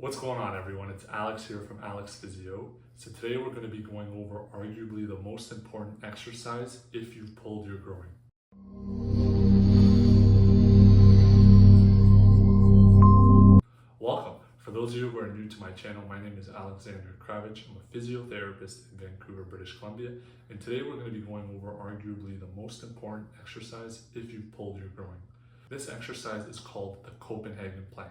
What's going on, everyone? It's Alex here from Alex Physio. So today we're going to be going over arguably the most important exercise if you've pulled your groin. Welcome. For those of you who are new to my channel, my name is Alexander Kravich. I'm a physiotherapist in Vancouver, British Columbia, and today we're going to be going over arguably the most important exercise if you've pulled your groin. This exercise is called the Copenhagen plank.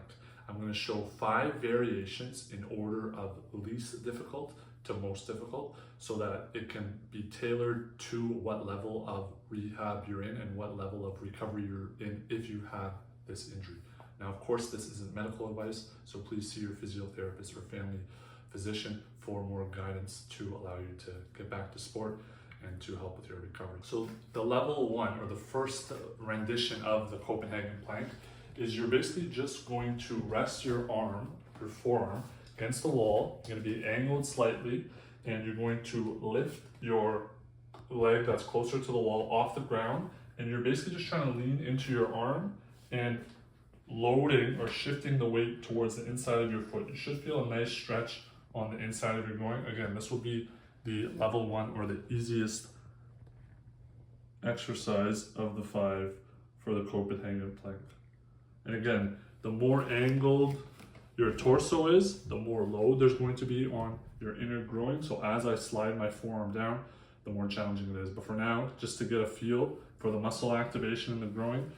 I'm going to show 5 variations in order of least difficult to most difficult so that it can be tailored to what level of rehab you're in and what level of recovery you're in if you have this injury. Now, of course, this isn't medical advice, so please see your physiotherapist or family physician for more guidance to allow you to get back to sport and to help with your recovery. So the level 1, or the first rendition of the Copenhagen plank, is you're basically just going to rest your forearm against the wall. You're going to be angled slightly, and you're going to lift your leg that's closer to the wall off the ground, and you're basically just trying to lean into your arm and loading or shifting the weight towards the inside of your foot. You should feel a nice stretch on the inside of your groin. Again, this will be the level 1 or the easiest exercise of the 5 for the Copenhagen plank. And again, the more angled your torso is, the more load there's going to be on your inner groin. So as I slide my forearm down, the more challenging it is. But for now, just to get a feel for the muscle activation in the groin,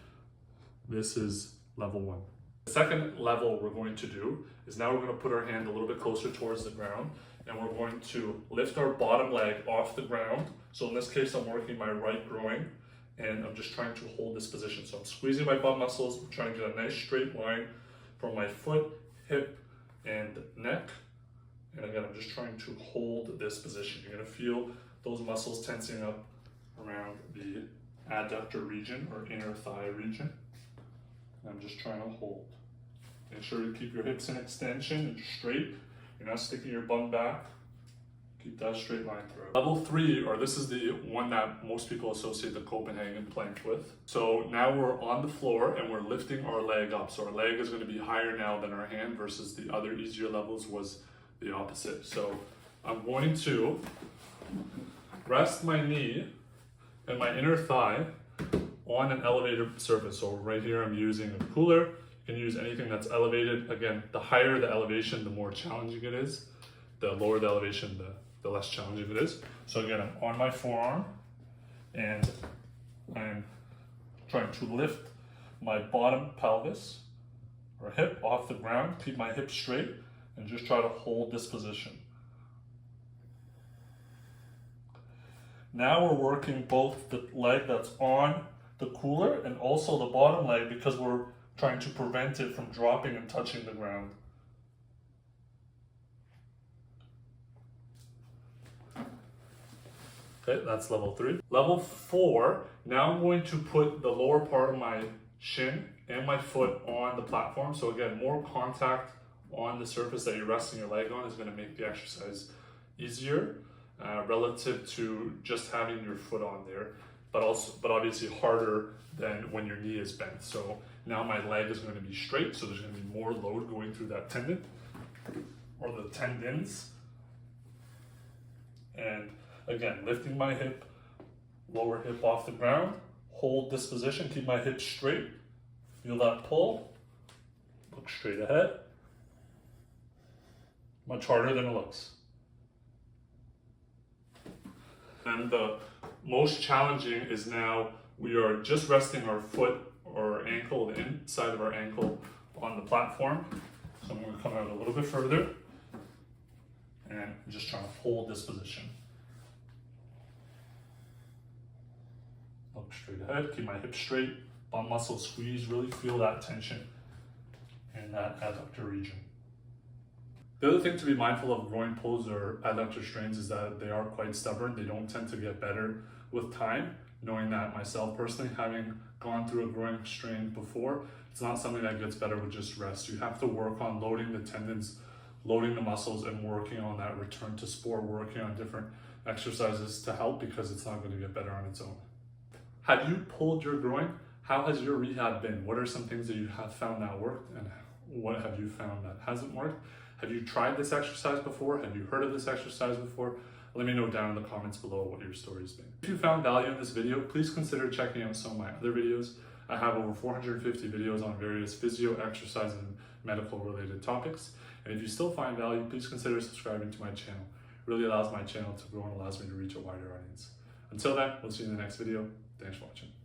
this is level 1. The second level we're going to do is now we're going to put our hand a little bit closer towards the ground, and we're going to lift our bottom leg off the ground. So in this case, I'm working my right groin, and I'm just trying to hold this position. So I'm squeezing my bum muscles, I'm trying to get a nice straight line from my foot, hip, and neck. And again, I'm just trying to hold this position. You're gonna feel those muscles tensing up around the adductor region or inner thigh region. And I'm just trying to hold. Make sure you keep your hips in extension and straight. You're not sticking your bum back. Keep that straight line throughout. Level 3, or this is the one that most people associate the Copenhagen plank with. So now we're on the floor and we're lifting our leg up. So our leg is going to be higher now than our hand versus the other easier levels was the opposite. So I'm going to rest my knee and my inner thigh on an elevated surface. So right here I'm using a cooler. You can use anything that's elevated. Again, the higher the elevation, the more challenging it is. The lower the elevation, the less challenging it is. So again, I'm on my forearm and I'm trying to lift my bottom pelvis or hip off the ground, keep my hips straight, and just try to hold this position. Now we're working both the leg that's on the cooler and also the bottom leg because we're trying to prevent it from dropping and touching the ground. Okay, that's level 3. Level 4, now I'm going to put the lower part of my shin and my foot on the platform. So again, more contact on the surface that you're resting your leg on is going to make the exercise easier relative to just having your foot on there, but obviously harder than when your knee is bent. So now my leg is going to be straight, so there's going to be more load going through that tendon or the tendons. And again, lifting my hip, lower hip off the ground, hold this position, keep my hips straight, feel that pull, look straight ahead. Much harder than it looks. And the most challenging is now we are just resting our foot or ankle, the inside of our ankle on the platform. So I'm going to come out a little bit further and just trying to hold this position. Look straight ahead, keep my hips straight, bum muscle squeeze, really feel that tension in that adductor region. The other thing to be mindful of groin pulls or adductor strains is that they are quite stubborn. They don't tend to get better with time. Knowing that myself personally, having gone through a groin strain before, it's not something that gets better with just rest. You have to work on loading the tendons, loading the muscles, and working on that return to sport, working on different exercises to help, because it's not going to get better on its own. Have you pulled your groin? How has your rehab been? What are some things that you have found that worked, and what have you found that hasn't worked? Have you tried this exercise before? Have you heard of this exercise before? Let me know down in the comments below what your story's been. If you found value in this video, please consider checking out some of my other videos. I have over 450 videos on various physio, exercise, and medical related topics. And if you still find value, please consider subscribing to my channel. It really allows my channel to grow and allows me to reach a wider audience. Until then, we'll see you in the next video. Thanks for watching.